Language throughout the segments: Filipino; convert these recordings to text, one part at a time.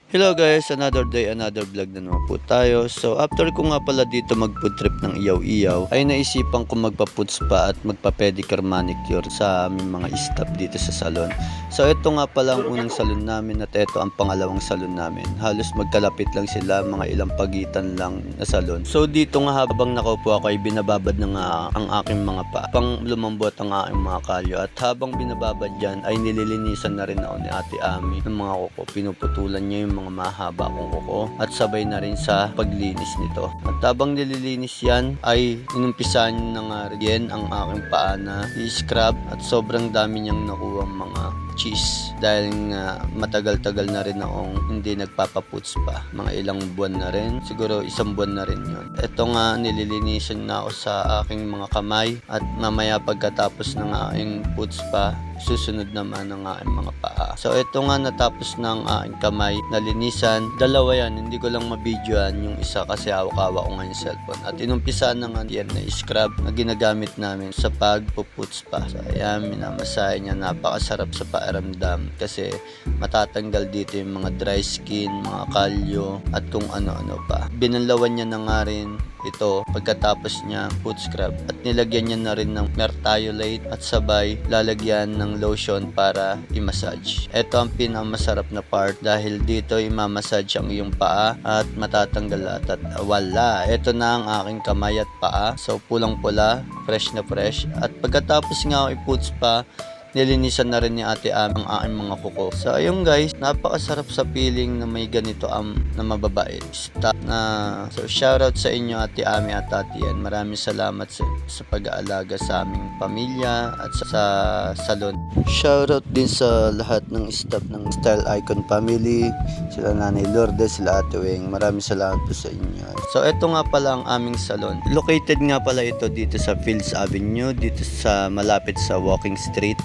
Hello guys, another day, another vlog na naman po tayo. So after ko nga pala dito mag food trip ng Iyaw-Iyaw, ay naisipan ko magpa-food spa at magpa-pedicure manicure sa aming mga staff dito sa salon. So ito nga pala ang unang salon namin at ito ang pangalawang salon namin. Halos magkalapit lang sila, mga ilang pagitan lang na salon. So dito nga habang nakaupo ako ay binababad na nga ang aking mga paa, pang lumambot ang aking mga kalyo. At habang binababad dyan ay nililinisan na rin ako ni Ate Ami ng mga kuko. Pinuputulan niya yung mga mahaba kong kuko at sabay na rin sa paglinis nito. At habang nililinis yan ay inumpisan na nga rin ang aking paa na i-scrub at sobrang dami niyang nakuha mga cheese dahil nga matagal-tagal na rin akong hindi nagpapaputs pa, mga ilang buwan na rin, siguro isang buwan na rin yun. Ito nga nililinisan na ako sa aking mga kamay at mamaya pagkatapos ng aking puts pa, susunod naman ang aking mga paa. So ito nga natapos ng aking kamay, nalinisan, dalawa yan, hindi ko lang mabidyoan yung isa kasi hawak-hawak ko nga yung cellphone. At inumpisan na nga yan na scrub na ginagamit namin sa pagpuputs pa. So ayan, minamasahe niya, napakasarap sa pakiramdam kasi matatanggal dito yung mga dry skin, mga kalyo at kung ano-ano pa. Binanlawan niya na nga rin ito pagkatapos niya foot scrub at nilagyan niya na rin ng mertiolate at sabay lalagyan ng lotion para i-massage. Ito ang pinakamasarap na part dahil dito i-massage ang iyong paa at matatanggal lahat at wala. Ito na ang aking kamay at paa. So pulang-pula, fresh na fresh. At pagkatapos nga ako i-foot spa, nilinisan na rin ni Ate Ami ang aking mga kuko. So ayun guys, napakasarap sa feeling na may ganito na mababait. Stop na. So shoutout sa inyo Ate Ami at Ate Yan. Maraming salamat sa pag-aalaga sa aming pamilya at sa salon. Shoutout din sa lahat ng staff ng Style Icon Family. Sila Nanay Lourdes, sila Ate Weng. Maraming salamat po sa inyo. So ito nga pala ang aming salon. Located nga pala ito dito sa Fields Avenue, dito sa malapit sa Walking Street.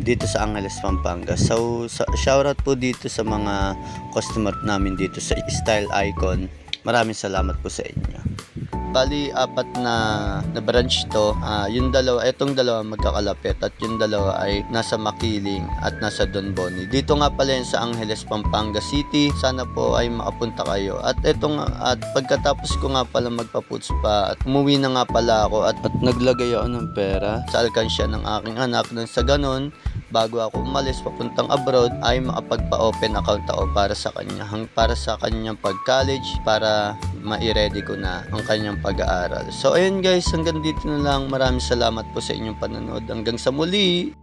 Dito sa Angeles, Pampanga. So shoutout po dito sa mga customer namin dito sa Style Icon. Maraming salamat po sa inyo. Bali, apat na branch to. Yung dalawa, itong dalawa magkakalapit at yung dalawa ay nasa Makiling at nasa Don Boni. Dito nga pala yun sa Angeles, Pampanga City. Sana po ay makapunta kayo. At pagkatapos ko nga pala magpaputs pa at umuwi na nga pala ako at naglagay ako ng pera sa alkansya ng aking anak nang sa ganon bago ako umalis papuntang abroad ay makapagpa-open account ako para sa kanyang pag-college para ma-ready ko na ang kanyang pag-aaral. So ayun guys, hanggang dito na lang. Maraming salamat po sa inyong panonood. Hanggang sa muli!